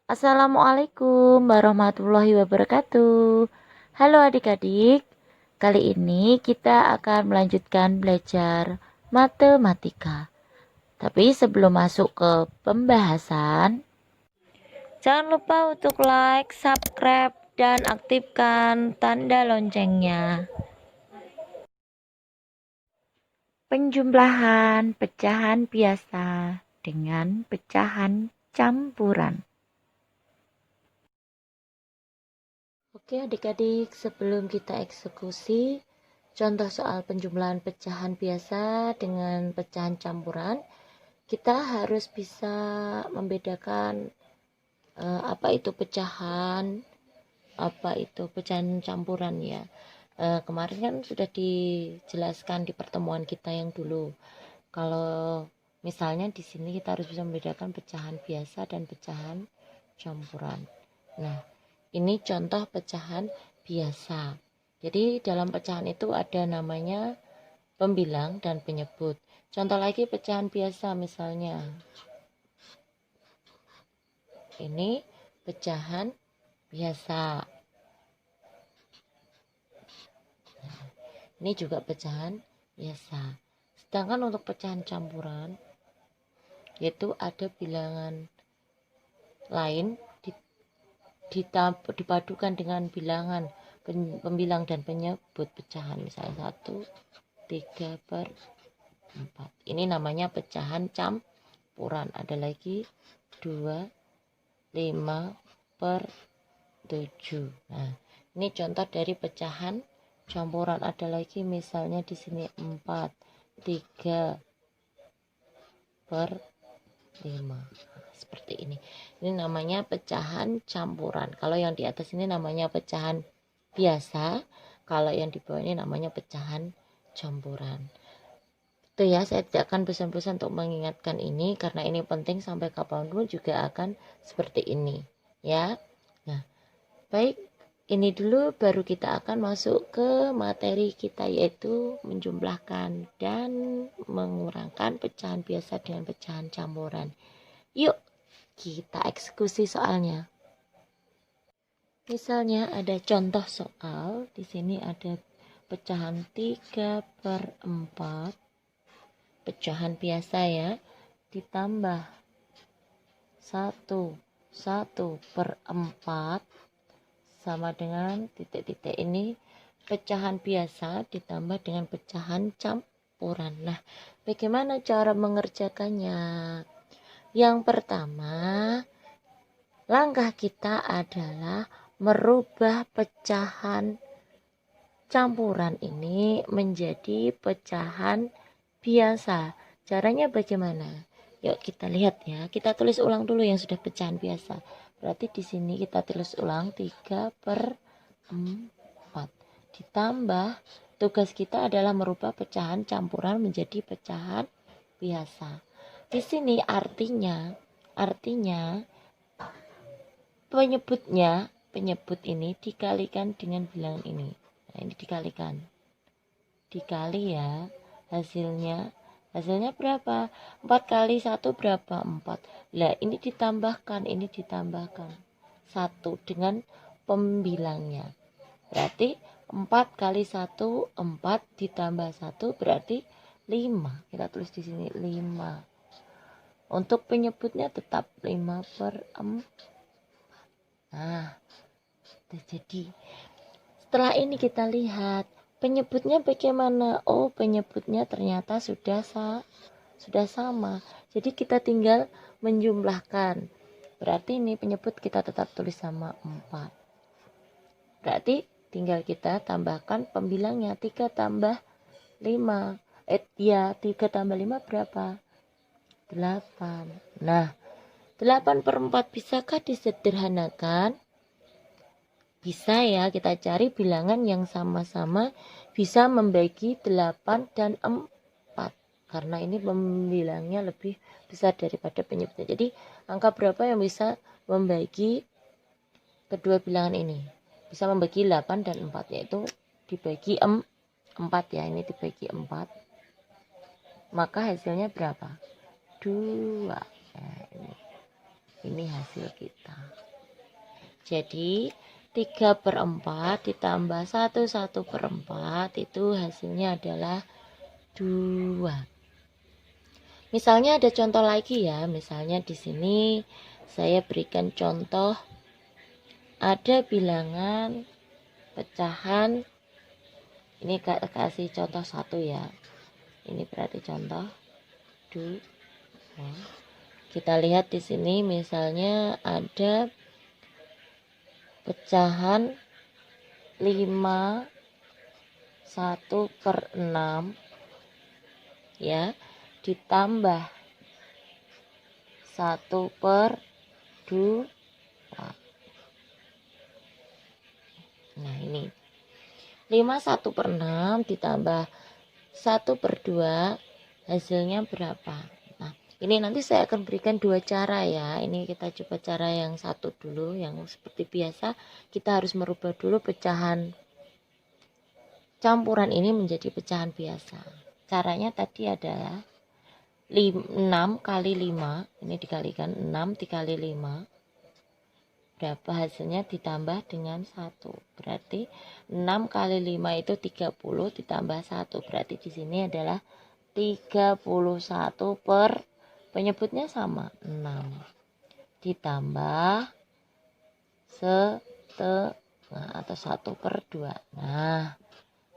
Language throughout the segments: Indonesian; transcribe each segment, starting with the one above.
Assalamualaikum warahmatullahi wabarakatuh. Halo adik-adik, kali ini kita akan melanjutkan belajar matematika. Tapi sebelum masuk ke pembahasan, jangan lupa untuk like, subscribe, dan aktifkan tanda loncengnya. Penjumlahan pecahan biasa dengan pecahan campuran. Oke adik-adik, sebelum kita eksekusi contoh soal penjumlahan pecahan biasa dengan pecahan campuran, kita harus bisa membedakan apa itu pecahan, apa itu pecahan campuran ya. Kemarin kan sudah dijelaskan di pertemuan kita yang dulu. Kalau misalnya di sini kita harus bisa membedakan pecahan biasa dan pecahan campuran. Nah, ini contoh pecahan biasa. Jadi dalam pecahan itu ada namanya pembilang dan penyebut. Contoh lagi pecahan biasa misalnya. Ini pecahan biasa. Ini juga pecahan biasa. Sedangkan untuk pecahan campuran, yaitu ada bilangan lain dipadukan dengan bilangan pembilang dan penyebut pecahan, misalnya 1, 3/4. Ini namanya pecahan campuran. Ada lagi 2, 5/7. Nah, ini contoh dari pecahan campuran. Ada lagi misalnya di sini 4, 3/5. Seperti ini. Ini namanya pecahan campuran. Kalau yang di atas ini namanya pecahan biasa, kalau yang di bawah ini namanya pecahan campuran. Itu ya, saya tidak akan bosan-bosan untuk mengingatkan ini karena ini penting, sampai kapanpun juga akan seperti ini ya. Nah, baik, ini dulu baru kita akan masuk ke materi kita, yaitu menjumlahkan dan mengurangkan pecahan biasa dengan pecahan campuran. Yuk kita eksekusi soalnya. Misalnya ada contoh soal, di sini ada pecahan 3/4, pecahan biasa ya, ditambah 1/4 sama dengan titik-titik ini pecahan biasa ditambah dengan pecahan campuran. Nah, bagaimana cara mengerjakannya? Yang pertama, langkah kita adalah merubah pecahan campuran ini menjadi pecahan biasa. Caranya bagaimana? Yuk kita lihat ya. Kita tulis ulang dulu yang sudah pecahan biasa. Berarti di sini kita tulis ulang 3/4. Ditambah, tugas kita adalah merubah pecahan campuran menjadi pecahan biasa. Di sini artinya penyebut ini dikalikan dengan bilangan ini. Nah, ini dikali ya, hasilnya berapa? 4 kali 1 berapa? 4. Lah, ini ditambahkan 1 dengan pembilangnya, berarti 4 kali 1 4 ditambah 1 berarti 5. Kita tulis di sini 5. Untuk penyebutnya tetap 5/4. Nah, jadi setelah ini kita lihat penyebutnya bagaimana. Oh, penyebutnya ternyata sudah sama. Jadi kita tinggal menjumlahkan. Berarti ini penyebut kita tetap tulis sama 4. Berarti tinggal kita tambahkan pembilangnya 3 tambah 5. 3 tambah 5 berapa? 8. Nah, 8/4 bisakah disederhanakan? Bisa ya, kita cari bilangan yang sama-sama bisa membagi 8 dan 4. Karena ini pembilangnya lebih besar daripada penyebutnya. Jadi, angka berapa yang bisa membagi kedua bilangan ini? Bisa membagi 8 dan 4, yaitu dibagi 4 ya, ini dibagi 4. Maka hasilnya berapa? 2. Nah, ini. Ini hasil kita. Jadi 3/4 ditambah 1/4 itu hasilnya adalah 2. Misalnya ada contoh lagi ya. Misalnya di sini saya berikan contoh, ada bilangan pecahan. Ini kasih contoh 1 ya. Ini berarti contoh 2. Kita lihat di sini misalnya ada pecahan 5 1/6 ya, ditambah 1/2. Nah ini 5 1/6 ditambah 1/2 hasilnya berapa? Nah ini nanti saya akan berikan 2 cara ya. Ini kita coba cara yang satu dulu, yang seperti biasa kita harus merubah dulu pecahan campuran ini menjadi pecahan biasa. Caranya tadi adalah 6 kali 5, ini dikalikan 6 dikali 5, berapa hasilnya ditambah dengan 1. Berarti 6 kali 5 itu 30 ditambah 1. Berarti di sini adalah 31 per, penyebutnya sama, 6 ditambah setengah atau 1/2. Nah,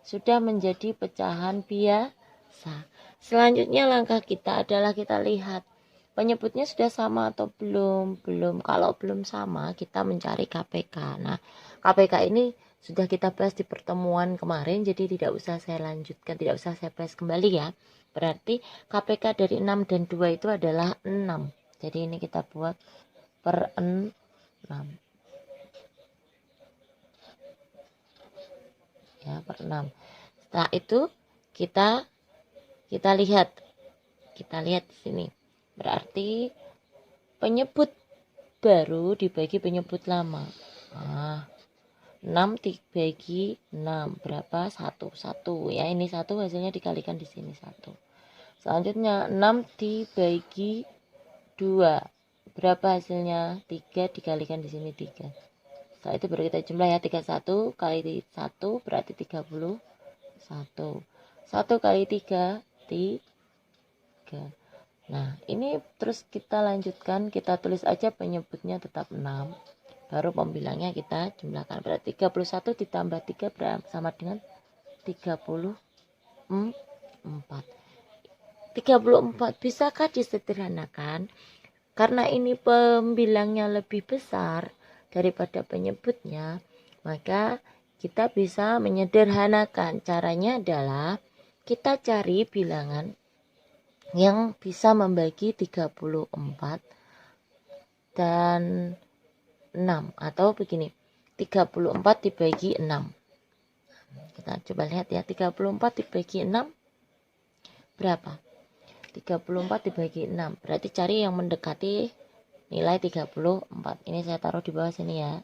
sudah menjadi pecahan biasa. Selanjutnya langkah kita adalah kita lihat penyebutnya sudah sama atau belum. Kalau belum sama, kita mencari KPK. Nah, KPK ini sudah kita bahas di pertemuan kemarin, jadi tidak usah saya lanjutkan, tidak usah saya bahas kembali ya. Berarti KPK dari 6 dan 2 itu adalah 6. Jadi ini kita buat per 6. Ya, per 6. Setelah itu kita lihat di sini. Berarti penyebut baru dibagi penyebut lama. Nah, 6 dibagi 6 berapa? 1 ya. Ini 1 hasilnya dikalikan di sini 1. Selanjutnya 6 dibagi 2 berapa hasilnya? 3 dikalikan di sini 3. Setelah itu baru kita jumlah ya. 31 kali 1 berarti 31. 1 kali 3 3. Nah ini terus kita lanjutkan, kita tulis aja penyebutnya tetap 6, baru pembilangnya kita jumlahkan. Berarti 31 ditambah 3 sama dengan 34. 34 bisakah disederhanakan? Karena ini pembilangnya lebih besar daripada penyebutnya, maka kita bisa menyederhanakan. Caranya adalah kita cari bilangan yang bisa membagi 34 dan 6, atau begini, 34 dibagi 6. Kita coba lihat ya, 34 dibagi 6 berapa? 34 dibagi 6, berarti cari yang mendekati nilai 34. Ini saya taruh di bawah sini ya.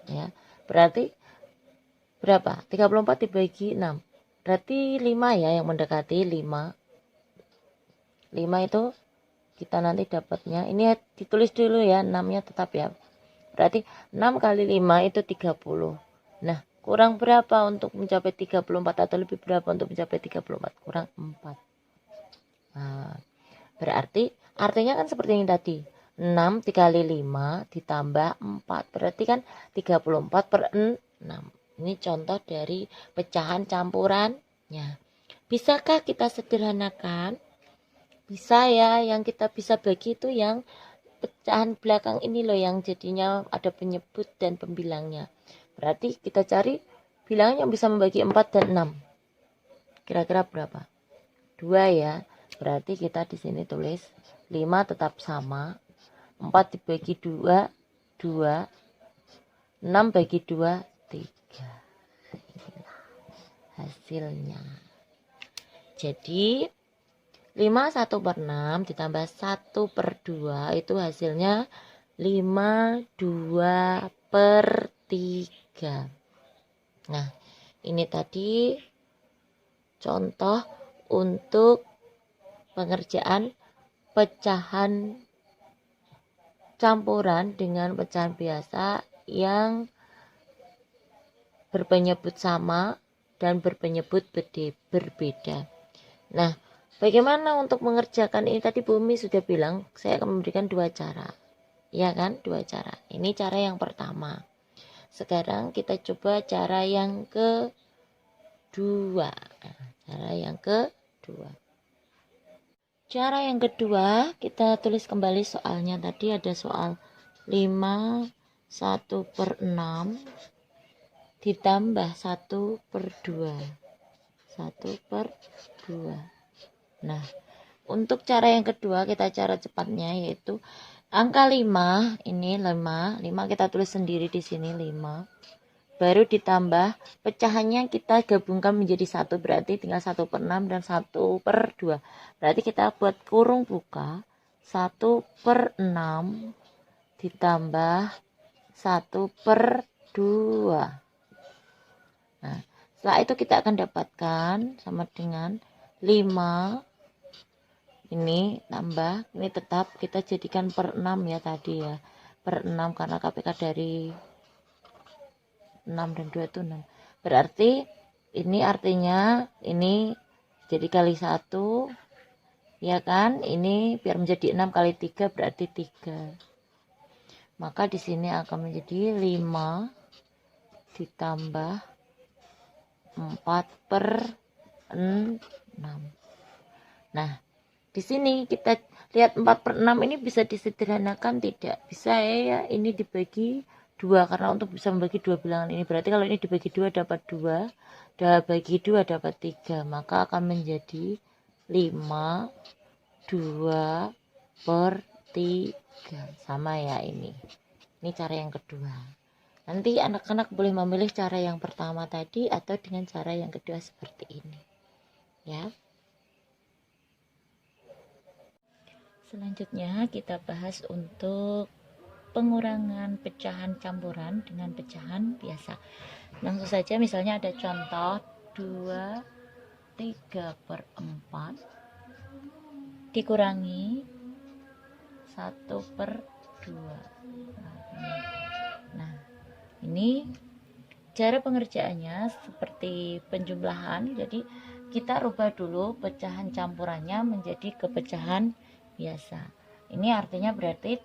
Ya, berarti berapa? 34 dibagi 6. Berarti 5 ya yang mendekati 5. 5 itu kita nanti dapatnya, ini ditulis dulu ya, 6-nya tetap ya. Berarti 6 kali 5 itu 30. Nah, kurang berapa untuk mencapai 34 atau lebih berapa untuk mencapai 34? Kurang 4. Nah, berarti artinya kan seperti ini tadi. 6 dikali 5 ditambah 4. Berarti kan 34 per 6. Ini contoh dari pecahan campurannya. Bisakah kita sederhanakan? Bisa ya, yang kita bisa bagi itu yang pecahan belakang ini loh, yang jadinya ada penyebut dan pembilangnya. Berarti kita cari bilangan yang bisa membagi 4 dan 6. Kira-kira berapa? 2 ya. Berarti kita di sini tulis 5 tetap sama. 4 dibagi 2, 2. 6 bagi 2, 3. Inilah hasilnya. Jadi 5 1/6 ditambah 1/2 itu hasilnya 5 2/3. Nah, ini tadi contoh untuk pengerjaan pecahan campuran dengan pecahan biasa yang berpenyebut sama dan berpenyebut berbeda. Nah, bagaimana untuk mengerjakan ini? Tadi Bumi sudah bilang saya akan memberikan dua cara. Ya kan, dua cara. Ini cara yang pertama. Sekarang kita coba cara yang kedua. Cara yang kedua. Cara yang kedua, kita tulis kembali soalnya. Tadi ada soal 5 1/6 ditambah 1/2. 1/2. Nah, untuk cara yang kedua, kita cara cepatnya yaitu angka 5, ini 5 kita tulis sendiri di sini 5. Baru ditambah pecahannya kita gabungkan menjadi 1, berarti tinggal 1/6 dan 1/2. Berarti kita buat kurung buka 1/6 ditambah 1/2. Nah, setelah itu kita akan dapatkan sama dengan 5 ini tambah, ini tetap kita jadikan per 6 ya tadi ya, per 6 karena KPK dari 6 dan 2 itu 6. Berarti ini artinya ini jadi kali 1 ya kan, ini biar menjadi 6 kali 3 berarti 3. Maka di sini akan menjadi 5 ditambah 4/6. Nah, di sini kita lihat 4/6 ini bisa disederhanakan tidak? Bisa ya, ini dibagi 2 karena untuk bisa membagi dua bilangan ini. Berarti kalau ini dibagi 2 dapat 2, bagi 2 dapat 3, maka akan menjadi 5 2/3. Sama ya ini. Ini cara yang kedua. Nanti anak-anak boleh memilih cara yang pertama tadi atau dengan cara yang kedua seperti ini. Ya. Selanjutnya kita bahas untuk pengurangan pecahan campuran dengan pecahan biasa. Langsung saja, misalnya ada contoh 2/3/4 dikurangi 1/2. Nah, ini cara pengerjaannya seperti penjumlahan. Jadi kita rubah dulu pecahan campurannya menjadi kepecahan biasa. Ini artinya berarti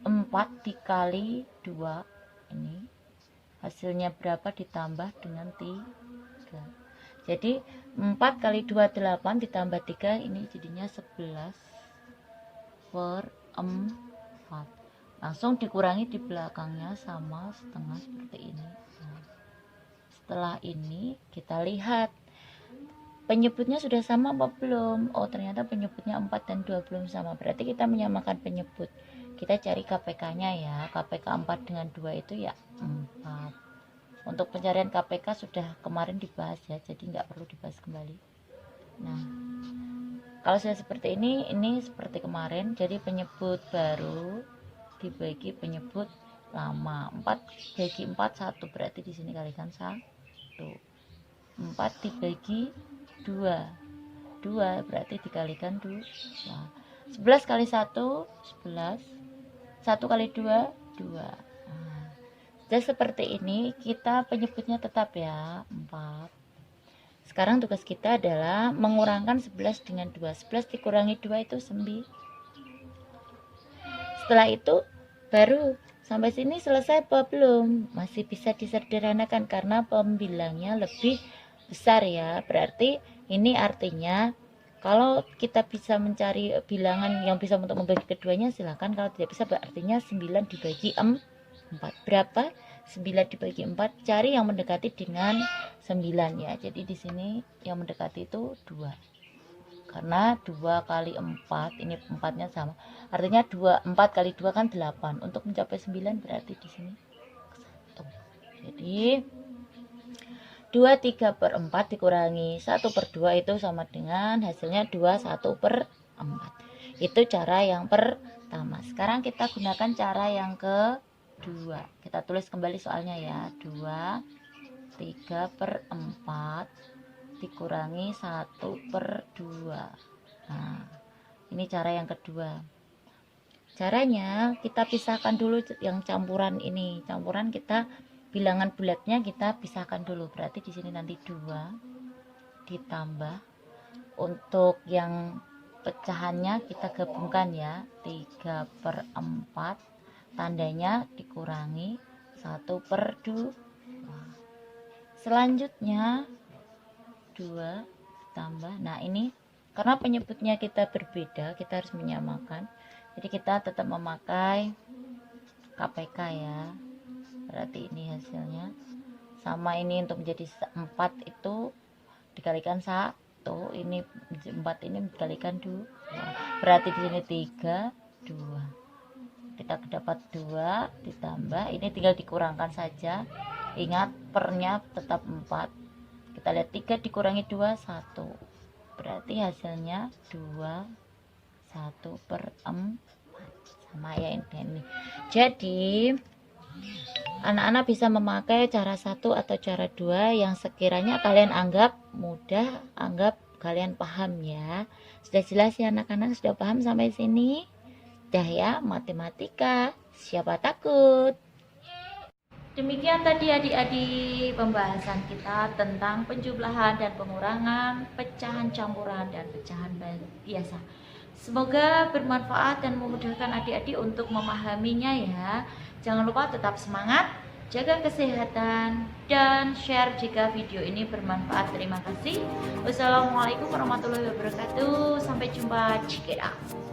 4 dikali 2 ini hasilnya berapa ditambah dengan 3. Jadi 4 kali 2 8 ditambah 3 ini jadinya 11/4. Langsung dikurangi di belakangnya sama setengah seperti ini. Nah, setelah ini kita lihat penyebutnya sudah sama apa belum? Oh, ternyata penyebutnya 4 dan 2 belum sama. Berarti kita menyamakan penyebut. Kita cari KPK-nya ya. KPK 4 dengan 2 itu ya 4. Untuk pencarian KPK sudah kemarin dibahas ya, jadi nggak perlu dibahas kembali. Nah, kalau sudah seperti ini seperti kemarin. Jadi penyebut baru dibagi penyebut lama. 4 bagi 4 1, berarti di sini kalikan 1. 4 dibagi 2 berarti dikalikan 2. 11 kali 1 11, 1 kali 2 2. Nah, jadi seperti ini kita penyebutnya tetap ya 4. Sekarang tugas kita adalah mengurangkan 11 dengan 2. 11 dikurangi 2 itu 9. Setelah itu baru sampai sini selesai apa belum? Masih bisa disederhanakan karena pembilangnya lebih besar ya. Berarti ini artinya kalau kita bisa mencari bilangan yang bisa untuk membagi keduanya silakan. Kalau tidak bisa berartinya 9 dibagi 4. Berapa? 9 dibagi 4. Cari yang mendekati dengan 9 ya. Jadi di sini yang mendekati itu 2. Karena 2 kali 4 ini 4-nya sama. Artinya 4 kali 2 kan 8. Untuk mencapai 9 berarti di sini 1. Jadi 2/3/4 dikurangi 1/2 itu sama dengan hasilnya 2 1/4. Itu cara yang pertama. Sekarang kita gunakan cara yang kedua. Kita tulis kembali soalnya ya. 2/3/4 dikurangi 1/2. Nah, ini cara yang kedua. Caranya kita pisahkan dulu yang campuran ini. Campuran kita bilangan bulatnya kita pisahkan dulu. Berarti di sini nanti 2 ditambah, untuk yang pecahannya kita gabungkan ya, 3/4, tandanya dikurangi 1/2. Selanjutnya 2 tambah, nah ini karena penyebutnya kita berbeda, kita harus menyamakan, jadi kita tetap memakai KPK ya. Berarti ini hasilnya sama, ini untuk menjadi 4 itu dikalikan 1, ini 4 ini dikalikan 2, berarti di sini 3, 2. Kita dapat 2 ditambah, ini tinggal dikurangkan saja. Ingat pernya tetap 4. Kita lihat 3 dikurangi 2, 1. Berarti hasilnya 2, 1/4. Sama ya ini. Jadi anak-anak bisa memakai cara 1 atau cara 2 yang sekiranya kalian anggap mudah, anggap kalian paham ya. Sudah jelas ya anak-anak, sudah paham sampai sini? Dah ya, matematika siapa takut. Demikian tadi adik-adik pembahasan kita tentang penjumlahan dan pengurangan, pecahan campuran dan pecahan biasa. Semoga bermanfaat dan memudahkan adik-adik untuk memahaminya ya. Jangan lupa tetap semangat, jaga kesehatan, dan share jika video ini bermanfaat. Terima kasih. Wassalamualaikum warahmatullahi wabarakatuh. Sampai jumpa. Check it out.